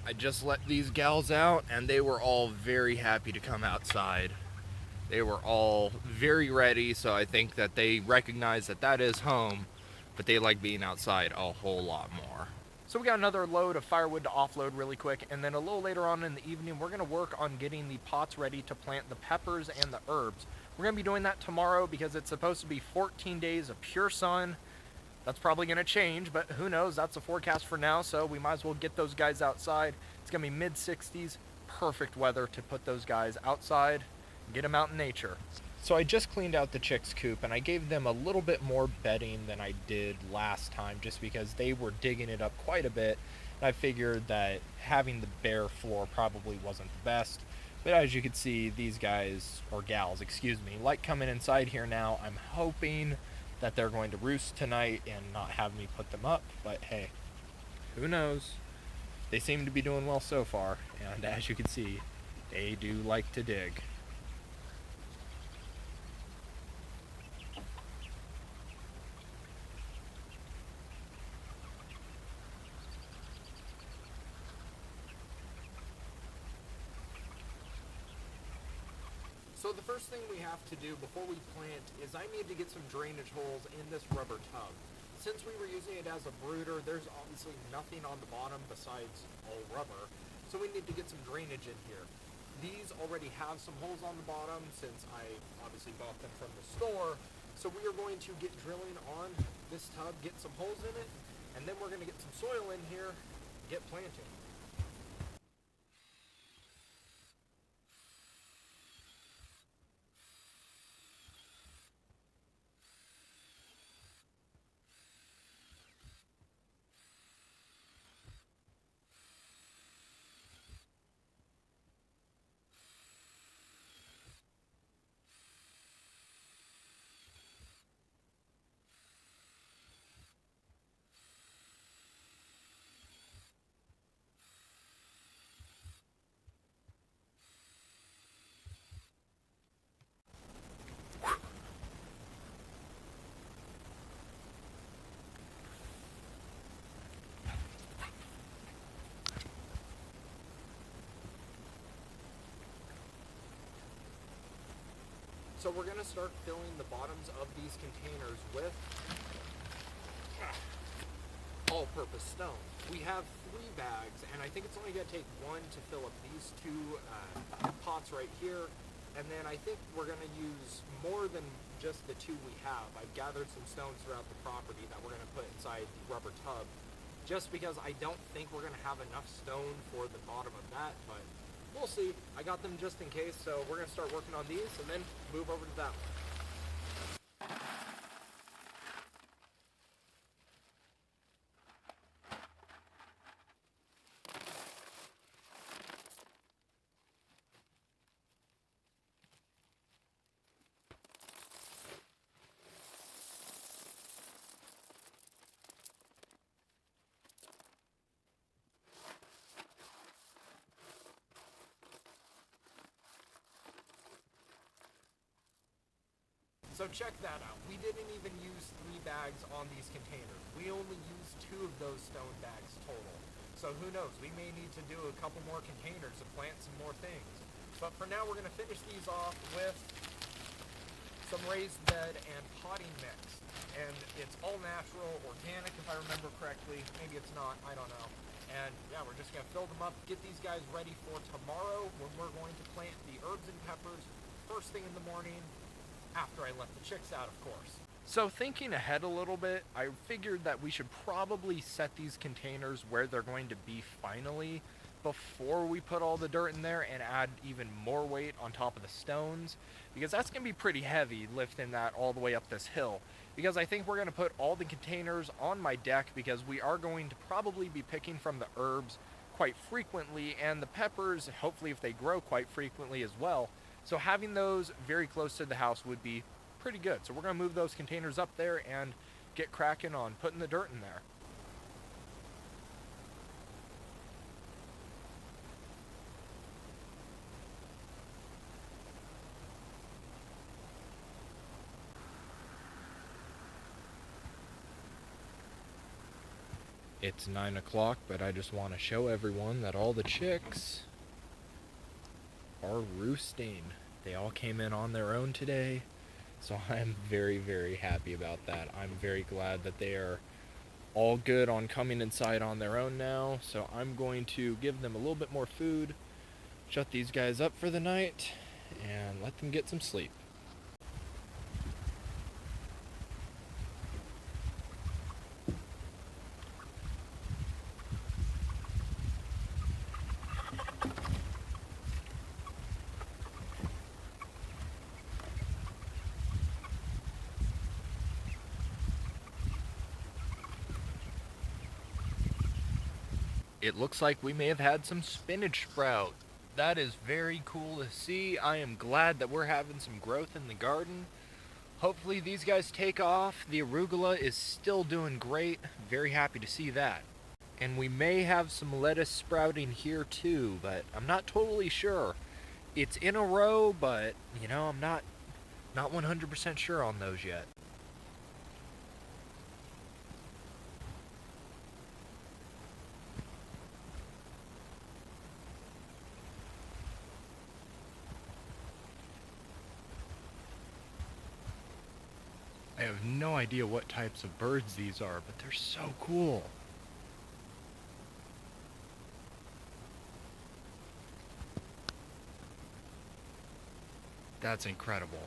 I just let these gals out, and they were all very happy to come outside. They were all very ready, so I think that they recognize that that is home, but they like being outside a whole lot more. So we got another load of firewood to offload really quick, and then a little later on in the evening, we're going to work on getting the pots ready to plant the peppers and the herbs. We're going to be doing that tomorrow because it's supposed to be 14 days of pure sun. That's probably going to change, but who knows? That's the forecast for now, so we might as well get those guys outside. It's going to be mid-60s, perfect weather to put those guys outside and get them out in nature. So I just cleaned out the chicks' coop, and I gave them a little bit more bedding than I did last time just because they were digging it up quite a bit, and I figured that having the bare floor probably wasn't the best. But as you can see, these guys, or gals, excuse me, like coming inside here now. I'm hoping that they're going to roost tonight and not have me put them up, but hey, who knows? They seem to be doing well so far, and as you can see, they do like to dig. So the first thing we have to do before we plant is I need to get some drainage holes in this rubber tub. Since we were using it as a brooder, there's obviously nothing on the bottom besides all rubber, so we need to get some drainage in here. These already have some holes on the bottom since I obviously bought them from the store, so we are going to get drilling on this tub, get some holes in it, and then we're going to get some soil in here, get planting. So we're going to start filling the bottoms of these containers with all-purpose stone. We have 3 bags, and I think it's only going to take 1 to fill up these 2 pots right here. And then I think we're going to use more than just the 2 we have. I've gathered some stones throughout the property that we're going to put inside the rubber tub, just because I don't think we're going to have enough stone for the bottom of that, but we'll see. I got them just in case, so we're going to start working on these and then move over to that one. So check that out. We didn't even use 3 bags on these containers. We only used 2 of those stone bags total. So who knows, we may need to do a couple more containers and plant some more things. But for now, we're going to finish these off with some raised bed and potting mix. And it's all natural, organic if I remember correctly. Maybe it's not, I don't know. And yeah, we're just going to fill them up, get these guys ready for tomorrow when we're going to plant the herbs and peppers first thing in the morning, after I let the chicks out, of course. So thinking ahead a little bit, I figured that we should probably set these containers where they're going to be finally before we put all the dirt in there and add even more weight on top of the stones, because that's going to be pretty heavy lifting that all the way up this hill. Because I think we're going to put all the containers on my deck because we are going to probably be picking from the herbs quite frequently, and the peppers, hopefully if they grow quite frequently as well. So having those very close to the house would be pretty good. So we're going to move those containers up there and get cracking on putting the dirt in there. It's 9 o'clock, but I just want to show everyone that all the chicks are roosting. They all came in on their own today, so I'm very, very happy about that. I'm very glad that they are all good on coming inside on their own now, so I'm going to give them a little bit more food, shut these guys up for the night, and let them get some sleep. It looks like we may have had some spinach sprout. That is very cool to see. I am glad that we're having some growth in the garden. Hopefully these guys take off. The arugula is still doing great. Very happy to see that. And we may have some lettuce sprouting here too, but I'm not totally sure. It's in a row, but you know, I'm not 100% sure on those yet. I have no idea what types of birds these are, but they're so cool. That's incredible.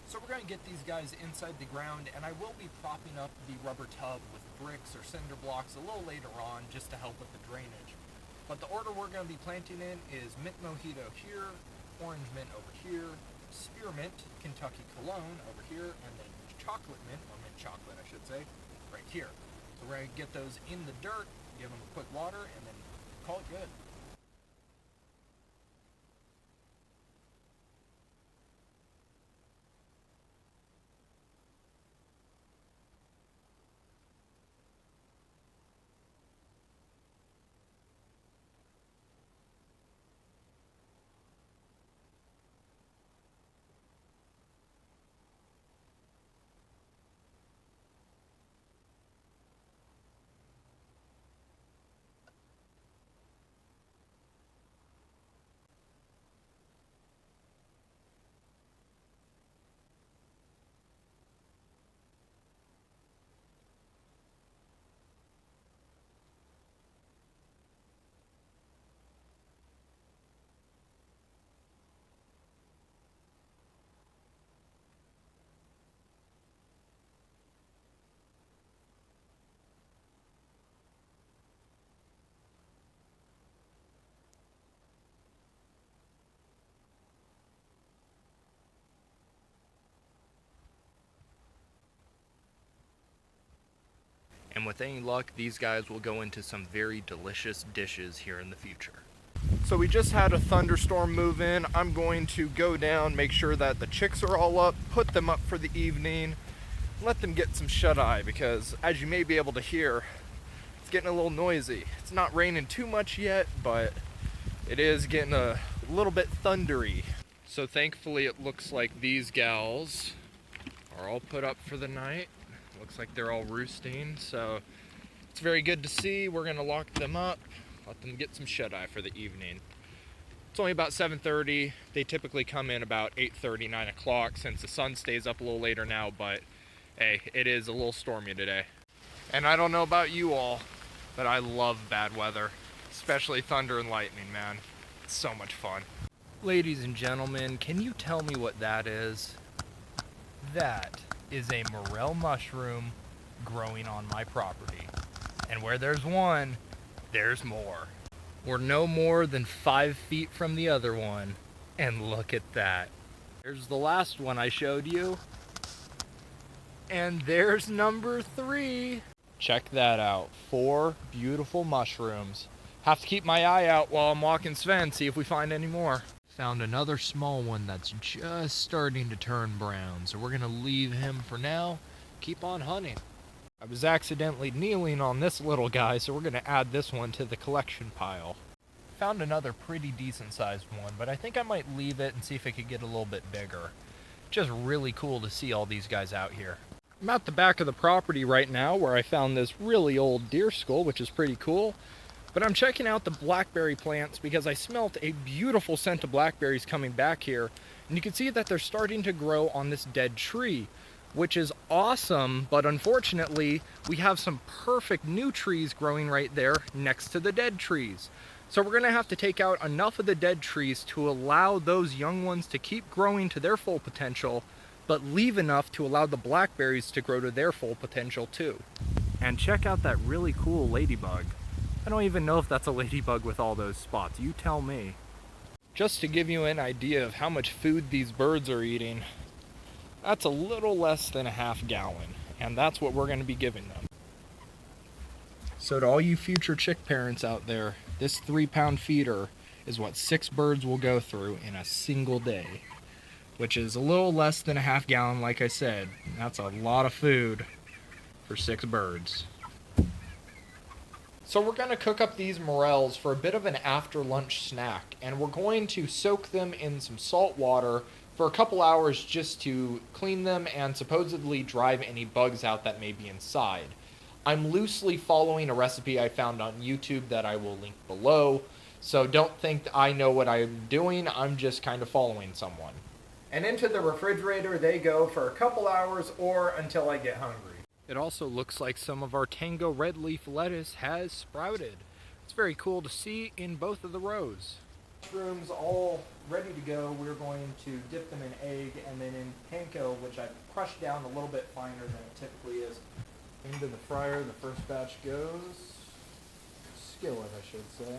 So we're going to get these guys inside the ground, and I will be propping up the rubber tub with bricks or cinder blocks a little later on just to help with the drainage. But the order we're going to be planting in is mint mojito here, orange mint over here, spearmint, Kentucky cologne over here, and then chocolate mint, or mint chocolate I should say, right here. So we're going to get those in the dirt, give them a quick water, and then call it good. And with any luck, these guys will go into some very delicious dishes here in the future. So we just had a thunderstorm move in. I'm going to go down, make sure that the chicks are all up, put them up for the evening, let them get some shut-eye, because as you may be able to hear, it's getting a little noisy. It's not raining too much yet, but it is getting a little bit thundery. So thankfully it looks like these gals are all put up for the night. Looks like they're all roosting, so it's very good to see. We're gonna lock them up, let them get some shut-eye for the evening. It's only about 7:30. They typically come in about 8:30, 9 o'clock since the sun stays up a little later now, but hey, it is a little stormy today. And I don't know about you all, but I love bad weather, especially thunder and lightning, man. It's so much fun. Ladies and gentlemen, can you tell me what that is? That is a morel mushroom growing on my property. And where there's one, there's more. We're no more than 5 feet from the other one. And look at that. There's the last one I showed you. And there's number 3. Check that out. 4 beautiful mushrooms. Have to keep my eye out while I'm walking Sven, see if we find any more. Found another small one that's just starting to turn brown, so we're gonna leave him for now, keep on hunting. I was accidentally kneeling on this little guy, so we're gonna add this one to the collection pile. Found another pretty decent sized one, but I think I might leave it and see if it could get a little bit bigger. Just really cool to see all these guys out here. I'm at the back of the property right now where I found this really old deer skull, which is pretty cool. But I'm checking out the blackberry plants because I smelt a beautiful scent of blackberries coming back here. And you can see that they're starting to grow on this dead tree, which is awesome. But unfortunately, we have some perfect new trees growing right there next to the dead trees. So we're gonna have to take out enough of the dead trees to allow those young ones to keep growing to their full potential, but leave enough to allow the blackberries to grow to their full potential too. And check out that really cool ladybug. I don't even know if that's a ladybug with all those spots. You tell me. Just to give you an idea of how much food these birds are eating, that's a little less than a half gallon, and that's what we're going to be giving them. So to all you future chick parents out there, this 3-pound feeder is what 6 birds will go through in a single day, which is a little less than a half gallon, like I said. That's a lot of food for 6 birds. So we're going to cook up these morels for a bit of an after lunch snack, and we're going to soak them in some salt water for a couple hours just to clean them and supposedly drive any bugs out that may be inside. I'm loosely following a recipe I found on YouTube that I will link below, so don't think I know what I'm doing, I'm just kind of following someone. And into the refrigerator they go for a couple hours or until I get hungry. It also looks like some of our tango red leaf lettuce has sprouted. It's very cool to see in both of the rows. Mushrooms all ready to go. We're going to dip them in egg and then in panko, which I've crushed down a little bit finer than it typically is. Into the fryer, the first batch goes. Skillet, I should say.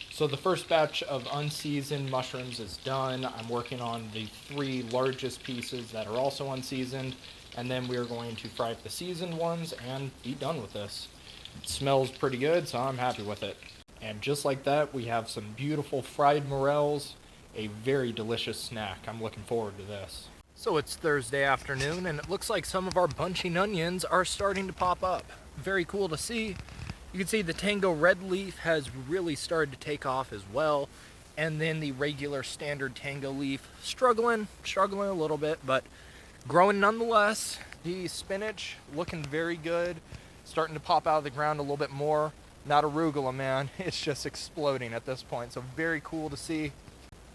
So the first batch of unseasoned mushrooms is done. I'm working on the 3 largest pieces that are also unseasoned, and then we are going to fry up the seasoned ones and be done with this. It smells pretty good, so I'm happy with it. And just like that, we have some beautiful fried morels, a very delicious snack. I'm looking forward to this. So it's Thursday afternoon, and it looks like some of our bunching onions are starting to pop up. Very cool to see. You can see the tango red leaf has really started to take off as well. And then the regular standard tango leaf, struggling a little bit, but growing nonetheless. The spinach looking very good. Starting to pop out of the ground a little bit more. Not arugula, man. It's just exploding at this point. So very cool to see.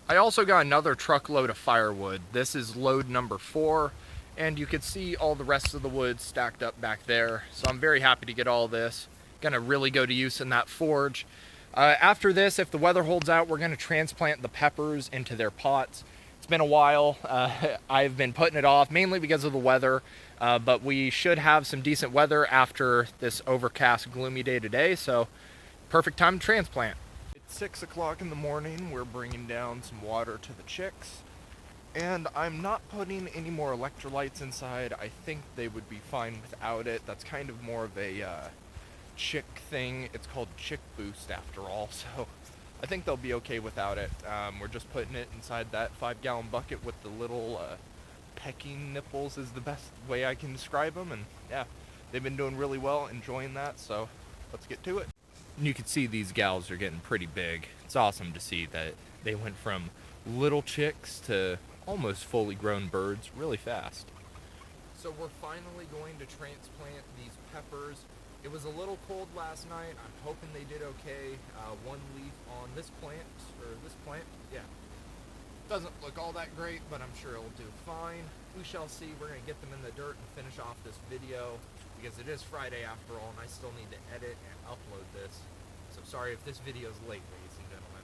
I also got another truckload of firewood. This is load number 4. And you can see all the rest of the wood stacked up back there. So I'm very happy to get all this. Gonna really go to use in that forge. After this, if the weather holds out, we're gonna transplant the peppers into their pots. It's been a while. I've been putting it off mainly because of the weather, but we should have some decent weather after this overcast, gloomy day today, so perfect time to transplant. It's 6 o'clock in the morning. We're bringing down some water to the chicks, and I'm not putting any more electrolytes inside. I think they would be fine without it. That's kind of more of a chick thing. It's called Chick Boost after all, so I think they'll be okay without it. We're just putting it inside that 5-gallon bucket with the little pecking nipples is the best way I can describe them, and yeah, they've been doing really well, enjoying that, so let's get to it. And you can see these gals are getting pretty big. It's awesome to see that they went from little chicks to almost fully grown birds really fast. So we're finally going to transplant these peppers. It was a little cold last night. I'm hoping they did okay. One leaf on this plant, yeah. Doesn't look all that great, but I'm sure it'll do fine. We shall see. We're gonna get them in the dirt and finish off this video because it is Friday after all, and I still need to edit and upload this. So sorry if this video is late, ladies and gentlemen.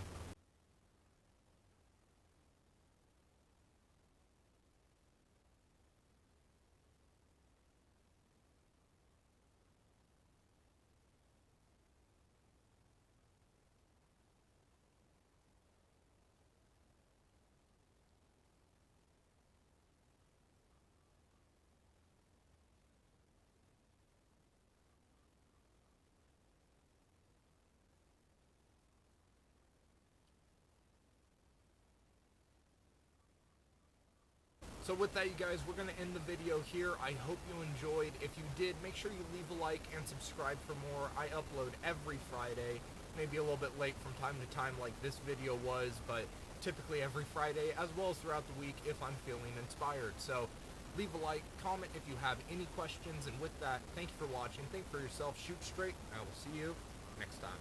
So with that, you guys, we're going to end the video here. I hope you enjoyed. If you did, make sure you leave a like and subscribe for more. I upload every Friday, maybe a little bit late from time to time like this video was, but typically every Friday, as well as throughout the week if I'm feeling inspired. So leave a like, comment if you have any questions, and with that, thank you for watching. Think for yourself, shoot straight, and I will see you next time.